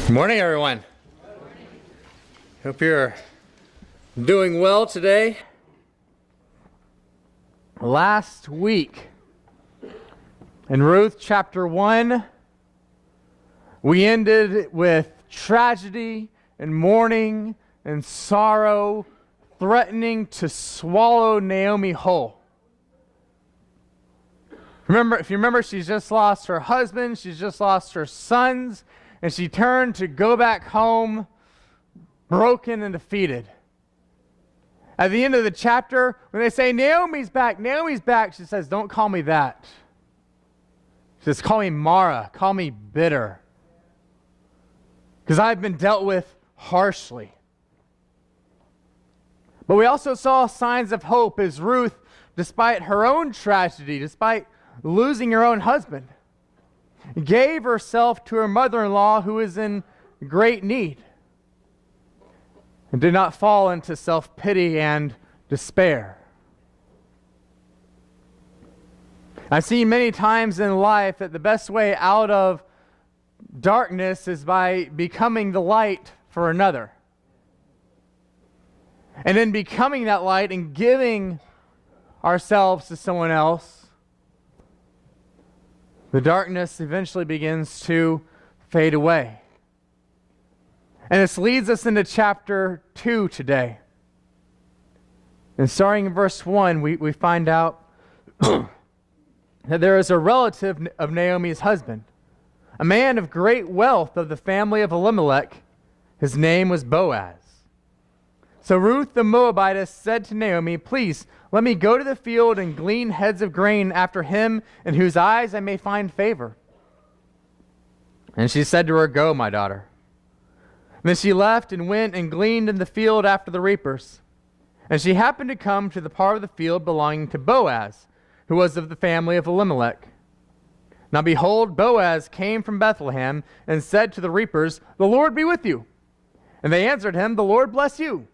Good morning, everyone. Hope you're doing well today. Last week, in Ruth chapter 1, we ended with tragedy and mourning and sorrow threatening to swallow Naomi whole. If you remember, she's just lost her husband, she's just lost her sons, and she turned to go back home broken and defeated. At the end of the chapter, when they say, Naomi's back, she says, don't call me that. She says, call me Mara, call me bitter. Because I've been dealt with harshly. But we also saw signs of hope as Ruth, despite her own tragedy, despite losing her own husband, gave herself to her mother-in-law who is in great need, and did not fall into self-pity and despair. I've seen many times in life that the best way out of darkness is by becoming the light for another. And in becoming that light and giving ourselves to someone else, the darkness eventually begins to fade away. And this leads us into chapter 2 today. And starting in verse 1, we find out that there is a relative of Naomi's husband, a man of great wealth of the family of Elimelech. His name was Boaz. So Ruth the Moabitess said to Naomi, please, let me go to the field and glean heads of grain after him in whose eyes I may find favor. And she said to her, go, my daughter. And then she left and went and gleaned in the field after the reapers. And she happened to come to the part of the field belonging to Boaz, who was of the family of Elimelech. Now behold, Boaz came from Bethlehem and said to the reapers, the Lord be with you. And they answered him, the Lord bless you.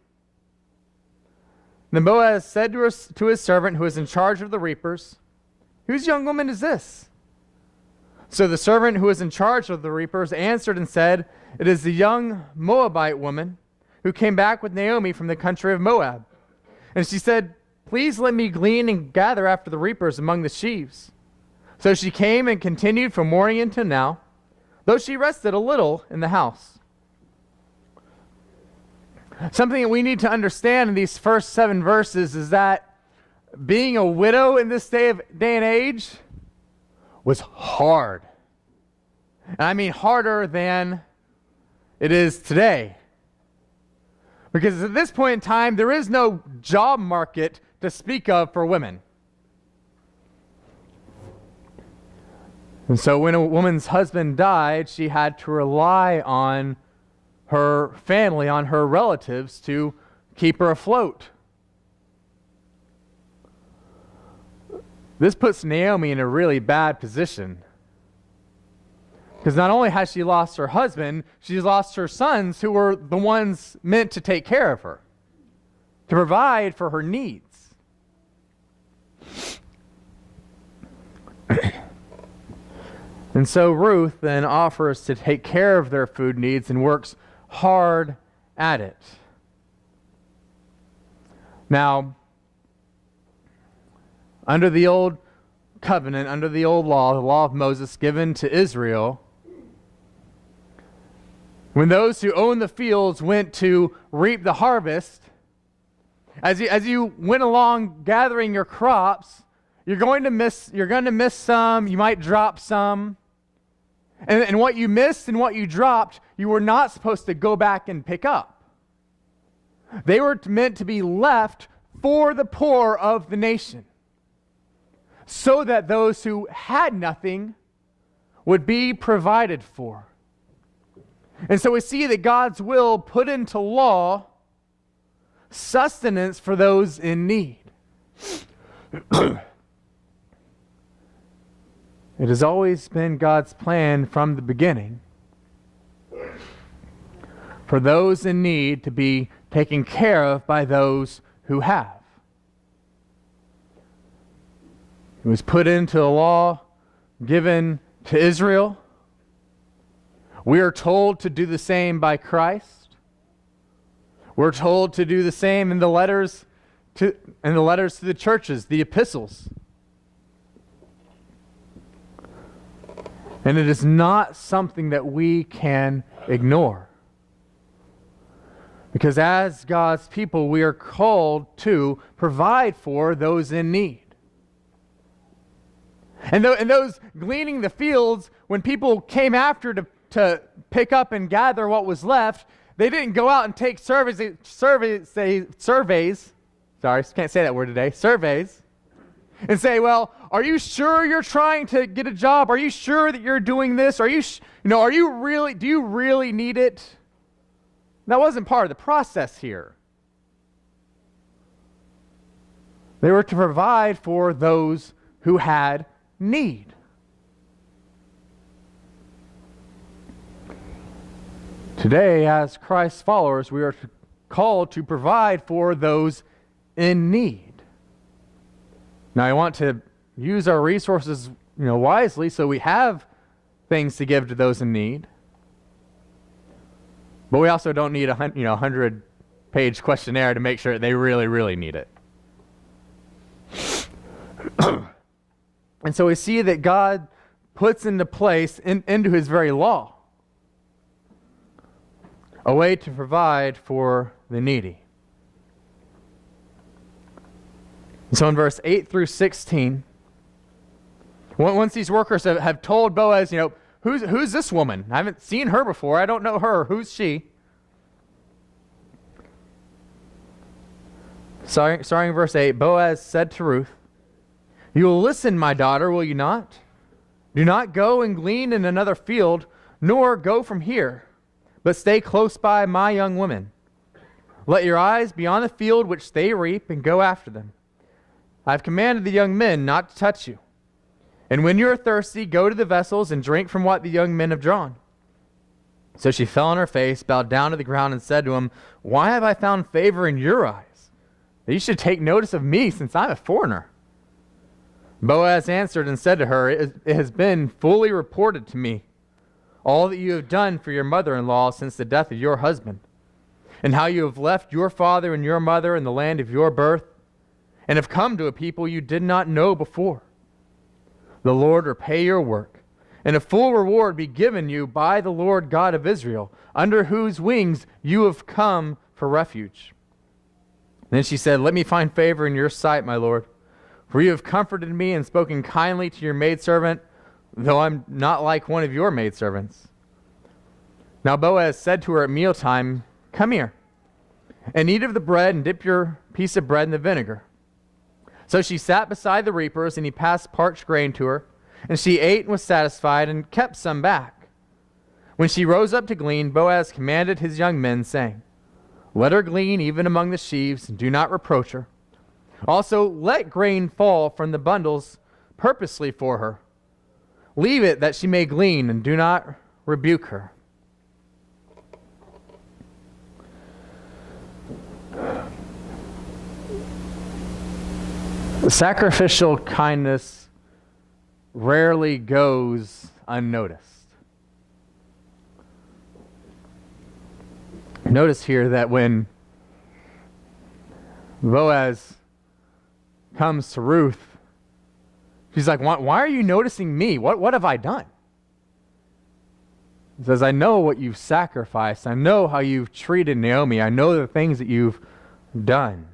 Then Boaz said to his servant who was in charge of the reapers, whose young woman is this? So the servant who was in charge of the reapers answered and said, it is the young Moabite woman who came back with Naomi from the country of Moab. And she said, please let me glean and gather after the reapers among the sheaves. So she came and continued from morning until now, though she rested a little in the house. Something that we need to understand in these first 7 verses is that being a widow in this day and age was hard. And I mean harder than it is today. Because at this point in time, there is no job market to speak of for women. And so when a woman's husband died, she had to rely on her family, on her relatives, to keep her afloat. This puts Naomi in a really bad position. Because not only has she lost her husband, she's lost her sons, who were the ones meant to take care of her, to provide for her needs. And so Ruth then offers to take care of their food needs and works hard at it. Now, under the old covenant, under the old law, the law of Moses given to Israel, when those who owned the fields went to reap the harvest, as you went along gathering your crops, you're going to miss some, you might drop some. And what you missed and what you dropped, you were not supposed to go back and pick up. They were meant to be left for the poor of the nation, so that those who had nothing would be provided for. And so we see that God's will put into law sustenance for those in need. It has always been God's plan from the beginning for those in need to be taken care of by those who have. It was put into a law given to Israel, We are told to do the same by Christ. We're told to do the same in the letters to the churches, the epistles. And it is not something that we can ignore. Because as God's people, we are called to provide for those in need. And those gleaning the fields, when people came after to pick up and gather what was left, they didn't go out and take surveys. Sorry, can't say that word today. Surveys. And say, well, are you sure you're trying to get a job? Are you sure that you're doing this? Do you really need it? That wasn't part of the process here. They were to provide for those who had need. Today, as Christ's followers, we are called to provide for those in need. Now, I want to use our resources, wisely, so we have things to give to those in need. But we also don't need a 100-page questionnaire to make sure they really, really need it. And so we see that God puts into place, into His very law, a way to provide for the needy. So in verse 8 through 16, once these workers have told Boaz, who's this woman? I haven't seen her before. I don't know her. Who's she? Starting in verse 8, Boaz said to Ruth, "You will listen, my daughter, will you not? Do not go and glean in another field, nor go from here, but stay close by my young women. Let your eyes be on the field which they reap, and go after them. I have commanded the young men not to touch you. And when you are thirsty, go to the vessels and drink from what the young men have drawn." So she fell on her face, bowed down to the ground, and said to him, "Why have I found favor in your eyes, that you should take notice of me, since I'm a foreigner?" Boaz answered and said to her, "It has been fully reported to me, all that you have done for your mother-in-law since the death of your husband, and how you have left your father and your mother in the land of your birth, and have come to a people you did not know before. The Lord repay your work, and a full reward be given you by the Lord God of Israel, under whose wings you have come for refuge." Then she said, "Let me find favor in your sight, my Lord, for you have comforted me and spoken kindly to your maidservant, though I'm not like one of your maidservants." Now Boaz said to her at mealtime, "Come here, and eat of the bread, and dip your piece of bread in the vinegar." So she sat beside the reapers, and he passed parched grain to her, and she ate and was satisfied, and kept some back. When she rose up to glean, Boaz commanded his young men, saying, "Let her glean even among the sheaves, and do not reproach her. Also let grain fall from the bundles purposely for her. Leave it that she may glean, and do not rebuke her." Sacrificial kindness rarely goes unnoticed. Notice here that when Boaz comes to Ruth, she's like, why are you noticing me? What have I done? He says, "I know what you've sacrificed. I know how you've treated Naomi. I know the things that you've done."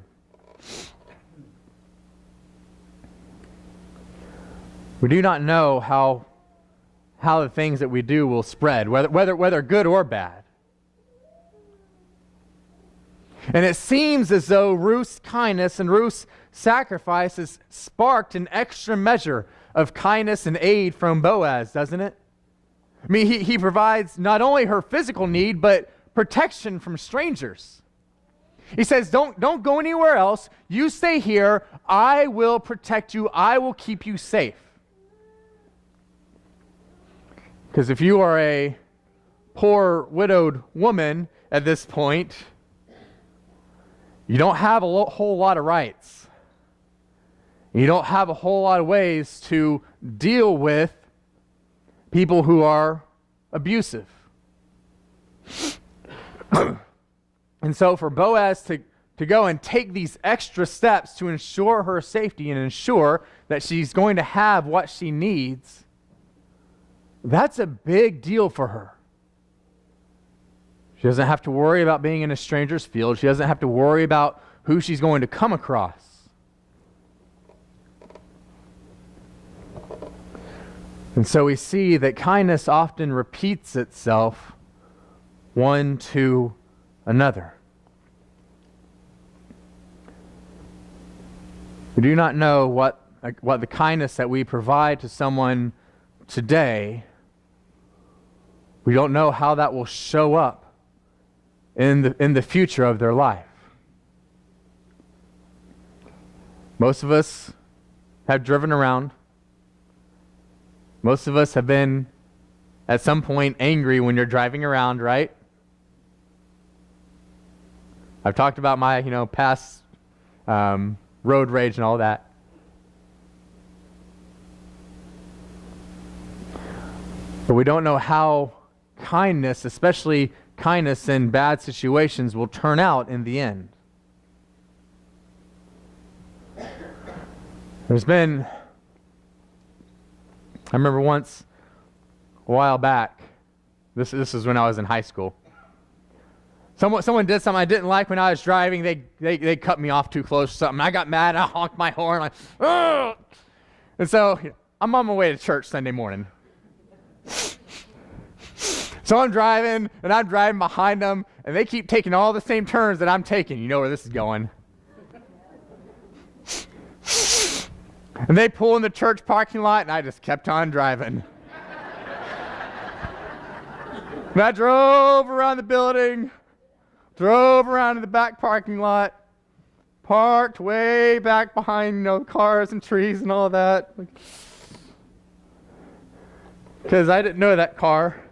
We do not know how the things that we do will spread, whether good or bad. And it seems as though Ruth's kindness and Ruth's sacrifice has sparked an extra measure of kindness and aid from Boaz, doesn't it? I mean, he provides not only her physical need, but protection from strangers. He says, don't go anywhere else. You stay here. I will protect you. I will keep you safe. Because if you are a poor widowed woman at this point, you don't have a whole lot of rights. You don't have a whole lot of ways to deal with people who are abusive And so for Boaz to go and take these extra steps to ensure her safety and ensure that she's going to have what she needs, that's a big deal for her. She doesn't have to worry about being in a stranger's field. She doesn't have to worry about who she's going to come across. And so we see that kindness often repeats itself one to another. We do not know what the kindness that we provide to someone today, we don't know how that will show up in the future of their life. Most of us have driven around. Most of us have been at some point angry when you're driving around, right? I've talked about my, past road rage and all that. But we don't know how kindness, especially kindness in bad situations, will turn out in the end. I remember once, a while back, this is when I was in high school. Someone did something I didn't like when I was driving. They cut me off too close or something. I got mad. I honked my horn like, ugh! And so I'm on my way to church Sunday morning. So I'm driving behind them, and they keep taking all the same turns that I'm taking. You know where this is going. And they pull in the church parking lot, and I just kept on driving. And I drove around the building, drove around to the back parking lot, parked way back behind, cars and trees and all that. Because I didn't know that car.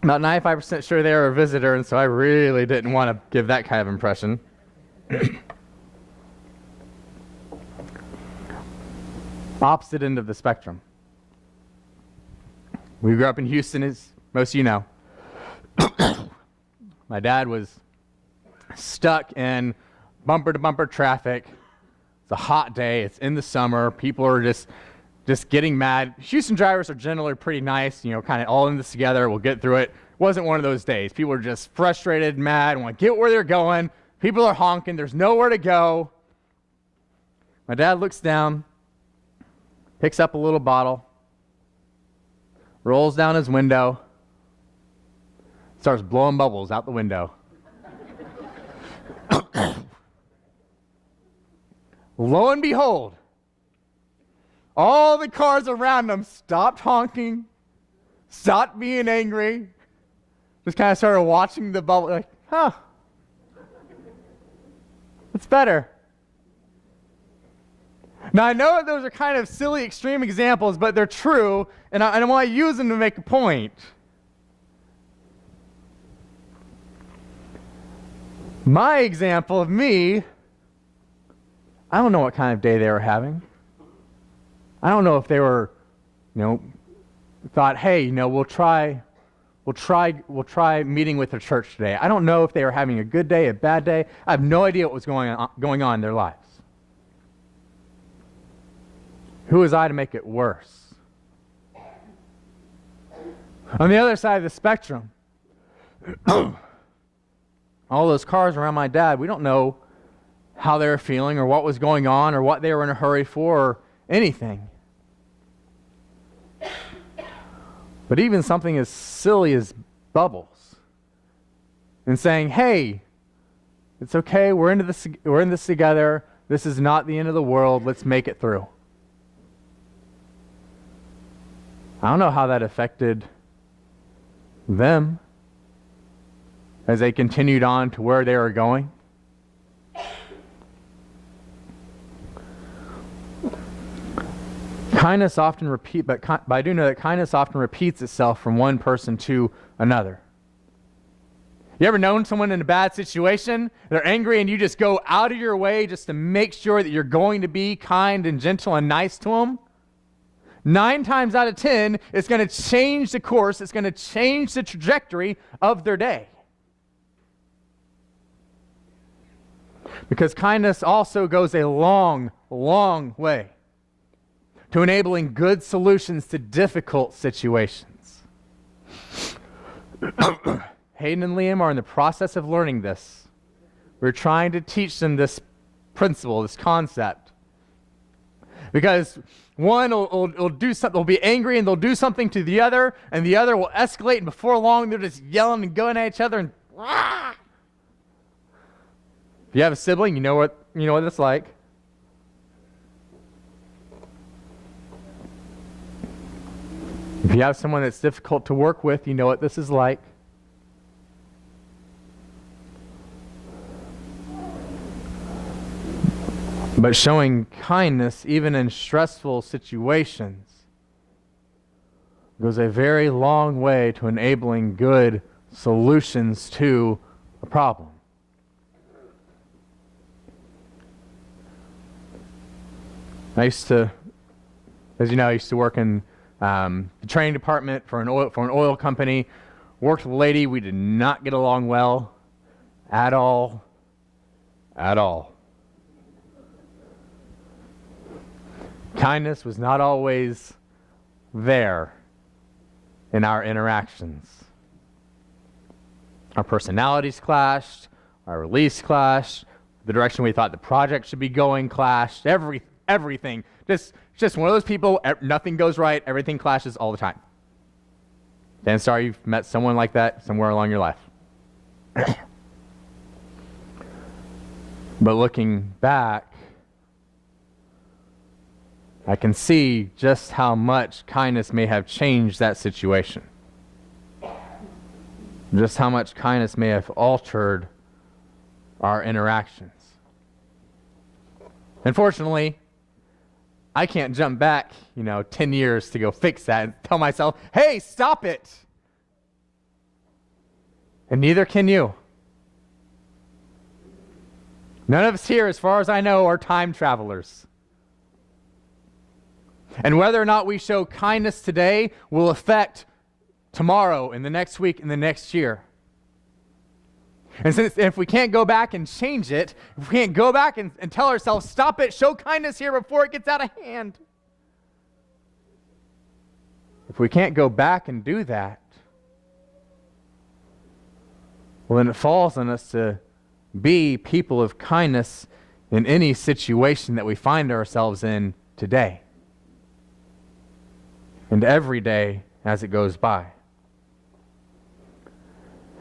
About 95% sure they were a visitor, and so I really didn't want to give that kind of impression. Opposite end of the spectrum. We grew up in Houston, as most of you know. My dad was stuck in bumper-to-bumper traffic. It's a hot day. It's in the summer. People are just getting mad. Houston drivers are generally pretty nice, kind of all in this together. We'll get through it. Wasn't one of those days. People are just frustrated, mad, want to get where they're going. People are honking. There's nowhere to go. My dad looks down, picks up a little bottle, rolls down his window, starts blowing bubbles out the window. Lo and behold, all the cars around him stopped honking, stopped being angry, just kind of started watching the bubble like, it's better. Now, I know that those are kind of silly, extreme examples, but they're true, and I want to use them to make a point. My example of me, I don't know what kind of day they were having. I don't know if they were, thought, hey, we'll try meeting with the church today. I don't know if they were having a good day, a bad day. I have no idea what was going on in their lives. Who was I to make it worse? On the other side of the spectrum, all those cars around my dad, we don't know how they were feeling or what was going on or what they were in a hurry for or anything. But even something as silly as bubbles and saying, hey, it's okay, we're in this together, this is not the end of the world, let's make it through. I don't know how that affected them as they continued on to where they were going. Kindness often but I do know that kindness often repeats itself from one person to another. You ever known someone in a bad situation? They're angry and you just go out of your way just to make sure that you're going to be kind and gentle and nice to them? 9 times out of 10, it's going to change the course, it's going to change the trajectory of their day. Because kindness also goes a long, long way to enabling good solutions to difficult situations. Hayden and Liam are in the process of learning this. We're trying to teach them this principle, this concept. Because one will do something, they'll be angry and they'll do something to the other, and the other will escalate, and before long they're just yelling and going at each other. And if you have a sibling, you know what it's like. If you have someone that's difficult to work with, you know what this is like. But showing kindness, even in stressful situations, goes a very long way to enabling good solutions to a problem. I used to work in the training department for an oil company. Worked with a lady. We did not get along well at all. Kindness was not always there in our interactions. Our personalities clashed, our release clashed, the direction we thought the project should be going clashed, everything. Just one of those people, nothing goes right, everything clashes all the time. And sorry you've met someone like that somewhere along your life. But looking back, I can see just how much kindness may have changed that situation. Just how much kindness may have altered our interactions. Unfortunately, I can't jump back, 10 years to go fix that and tell myself, hey, stop it. And neither can you. None of us here, as far as I know, are time travelers. And whether or not we show kindness today will affect tomorrow and the next week and the next year. And if we can't go back and change it, if we can't go back and tell ourselves, stop it, show kindness here before it gets out of hand. If we can't go back and do that, well, then it falls on us to be people of kindness in any situation that we find ourselves in today. And every day as it goes by.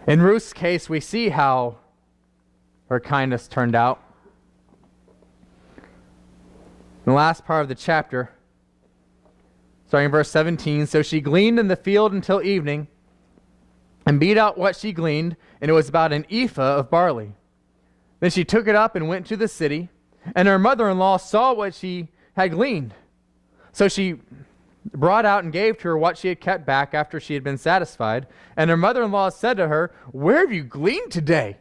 In Ruth's case, we see how her kindness turned out. In the last part of the chapter, starting in verse 17, so she gleaned in the field until evening, and beat out what she gleaned, and it was about an ephah of barley. Then she took it up and went to the city, and her mother-in-law saw what she had gleaned. So she brought out and gave to her what she had kept back after she had been satisfied. And her mother-in-law said to her, where have you gleaned today?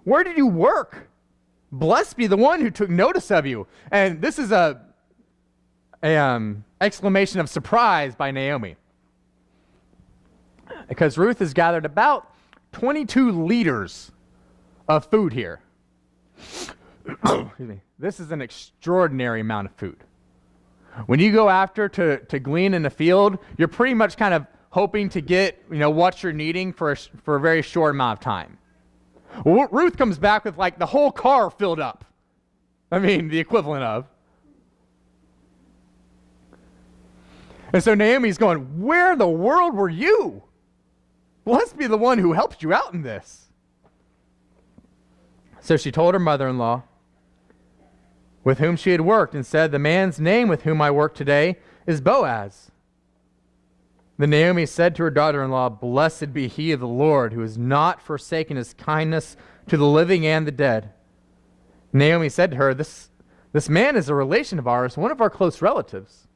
Where did you work? Blessed be the one who took notice of you. And this is a exclamation of surprise by Naomi. Because Ruth has gathered about 22 liters of food here. Excuse me. This is an extraordinary amount of food. When you go after to glean in the field, you're pretty much kind of hoping to get, what you're needing for a very short amount of time. Well, Ruth comes back with like the whole car filled up. The equivalent of. And so Naomi's going, where in the world were you? Blessed be the one who helped you out in this. So she told her mother-in-law, with whom she had worked, and said, the man's name with whom I work today is Boaz. Then Naomi said to her daughter-in-law, blessed be he of the Lord, who has not forsaken his kindness to the living and the dead. Naomi said to her, this man is a relation of ours, one of our close relatives.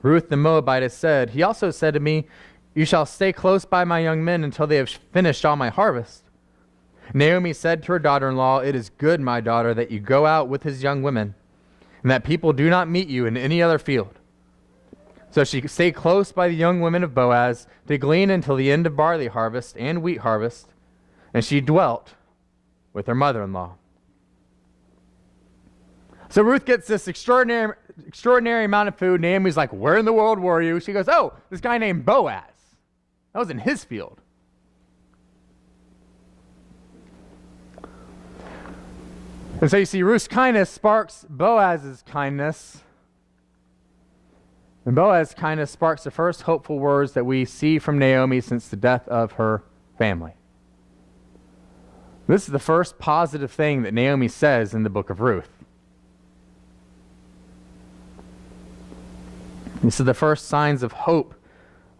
Ruth the Moabitess said, he also said to me, you shall stay close by my young men until they have finished all my harvest. Naomi said to her daughter-in-law, it is good, my daughter, that you go out with his young women, and that people do not meet you in any other field. So she stayed close by the young women of Boaz to glean until the end of barley harvest and wheat harvest, and she dwelt with her mother-in-law. So Ruth gets this extraordinary amount of food. Naomi's like, where in the world were you? She goes, oh, this guy named Boaz. That was in his field. And so you see, Ruth's kindness sparks Boaz's kindness. And Boaz's kindness sparks the first hopeful words that we see from Naomi since the death of her family. This is the first positive thing that Naomi says in the book of Ruth. These are the first signs of hope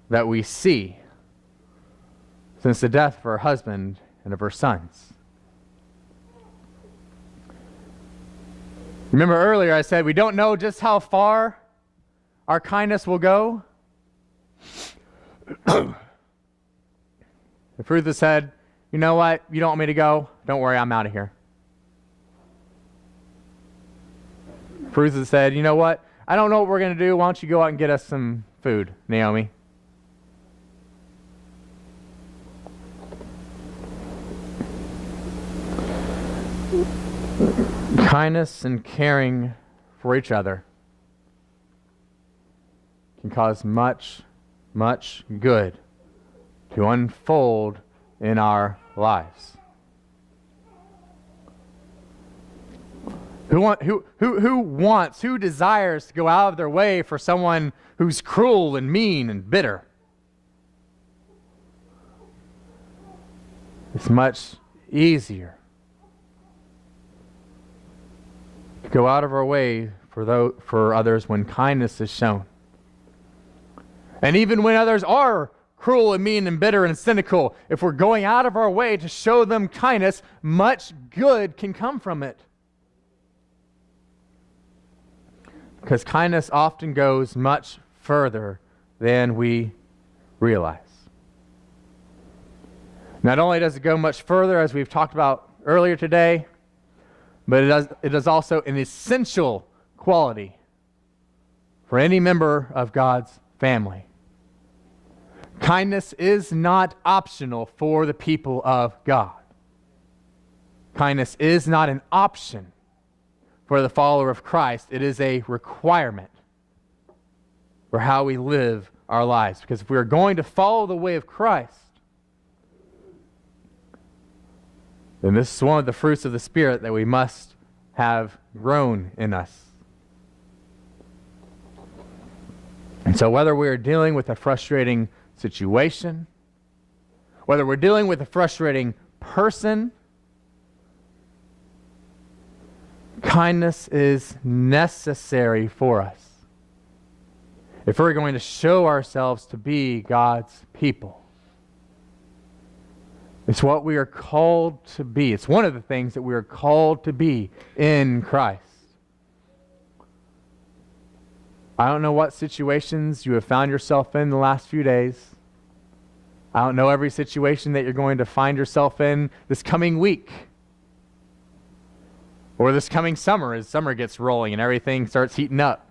that we see since the death of her husband and of her sons. Remember earlier I said we don't know just how far our kindness will go. If Ruth has said, you know what, you don't want me to go, don't worry, I'm out of here. If Ruth has said, you know what, I don't know what we're going to do, why don't you go out and get us some food, Naomi? Kindness and caring for each other can cause much, much good to unfold in our lives. Who desires to go out of their way for someone who's cruel and mean and bitter? It's much easier to go out of our way for others when kindness is shown. And even when others are cruel and mean and bitter and cynical, if we're going out of our way to show them kindness, much good can come from it. Because kindness often goes much further than we realize. Not only does it go much further, as we've talked about earlier today, but it is also an essential quality for any member of God's family. Kindness is not optional for the people of God. Kindness is not an option for the follower of Christ. It is a requirement for how we live our lives. Because if we are going to follow the way of Christ, then this is one of the fruits of the Spirit that we must have grown in us. And so whether we are dealing with a frustrating situation, whether we're dealing with a frustrating person, kindness is necessary for us if we're going to show ourselves to be God's people. It's what we are called to be. It's one of the things that we are called to be in Christ. I don't know what situations you have found yourself in the last few days. I don't know every situation that you're going to find yourself in this coming week or this coming summer as summer gets rolling and everything starts heating up.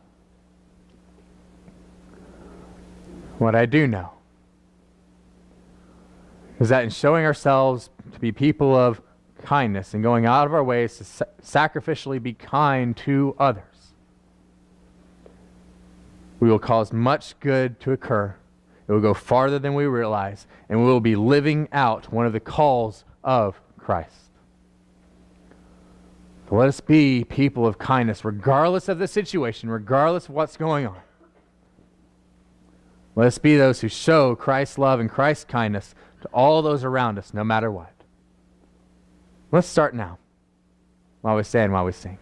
What I do know is that in showing ourselves to be people of kindness and going out of our ways to sacrificially be kind to others, we will cause much good to occur. It will go farther than we realize, and we will be living out one of the calls of Christ. So let us be people of kindness, regardless of the situation, regardless of what's going on. Let us be those who show Christ's love and Christ's kindness to all those around us, no matter what. Let's start now, while we stand, while we sing.